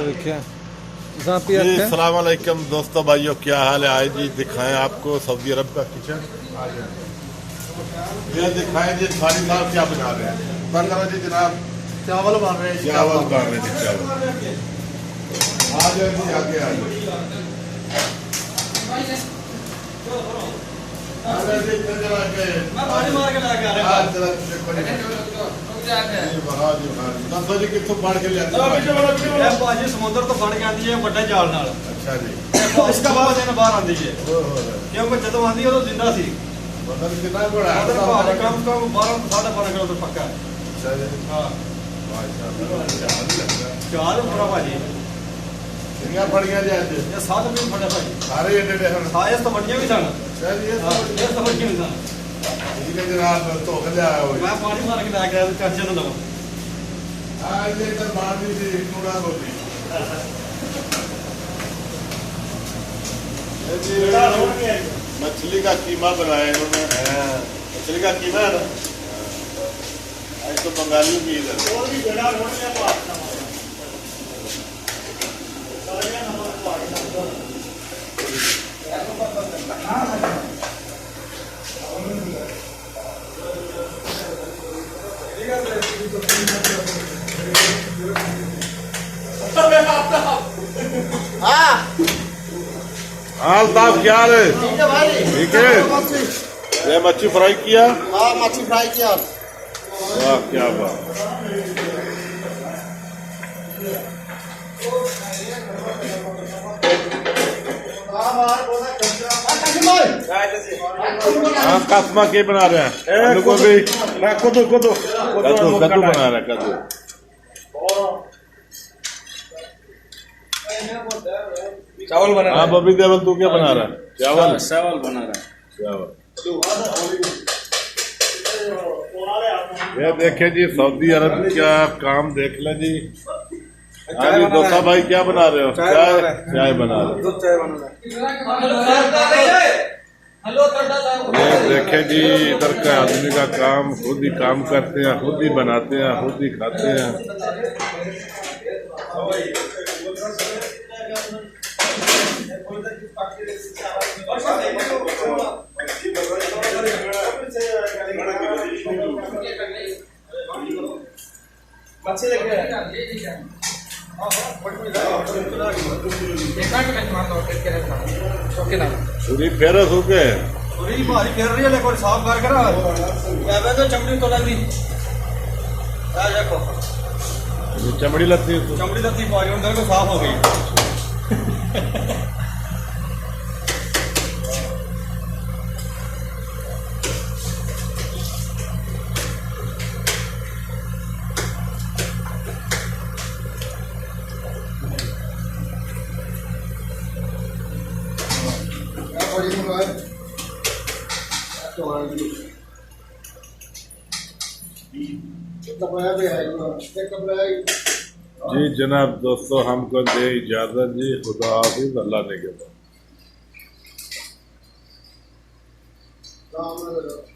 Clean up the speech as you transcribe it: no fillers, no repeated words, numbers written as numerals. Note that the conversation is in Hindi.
देखिए जी अस्सलाम वालेकुम दोस्तों भाइयों, क्या हाल है? आए जी दिखाएं आपको सऊदी अरब का किचन। ये दिखाएं जी थाली साहब क्या बना रहे हैं। बन करो जी जनाब। चावल बन रहे हैं। चावल बन रहे हैं, चावल आ जाए जी, आगे आ जाए। समुद्र तो बन के आती है बड़े जाल नाल। अच्छा जी, इसका बाद दिन बाहर आती है क्योंकि जदों आती है उदों जिंदा सी। मतलब कितना बड़ा है? कम से कम 12-12.5 किलो तो पक्का है। अच्छा जी, हाँ माशाल्लाह। चाल पूरा भाजी कितनी बढ़िया जी आज ये 7 दिन फटे भाजी सारे एडे हैं। साइज तो बढ़िया भी सन। अच्छा जी, ये तो बढ़िया भी सन। ठीक है जनाब, तो ले आया हो। मैं पानी मार के ला गया टेंशन ना लो। आज ये तर मार दी थी टूड़ा रोटी। मछली का कीमा बनाया इन्होंने। मछली का कीमा है ना, आज तो बंगाली भी इधर। हाल साहब क्या हाल है? ठीक है। ये मच्छी फ्राई किया? हाँ मच्छी फ्राई किया। वाह क्या बात। हाँ कस्मा के बना रहे हैं? कद्दू कद्दू कद्दू बना रहे हैं, कद्दू। चावल बना हाँ बबी देवल, तू क्या बना रहा है? चावल चावल बना रहा है। चावल। ये देखे जी सऊदी अरब का काम देख ले जी। हाँ जी दोसा भाई क्या बना रहे हो? चाय बना रहे हो। दूध चाय बना रहा है। ये देखे जी इधर का आदमी का काम, खुद ही काम करते हैं, खुद ही बनाते हैं, खुद ही खाते हैं। छुरी फेरो सूखे पूरी भारी फेर रही है लेकिन साफ कर करा यावे तो चमड़ी तो लग रही आ देखो चमड़ी लगती है। चमड़ी तो थी भारी उधर को साफ हो गई। जी जनाब दोस्तों, हमको दे इजाजत जी। खुदा हाफिज, अल्लाह ने के बाद।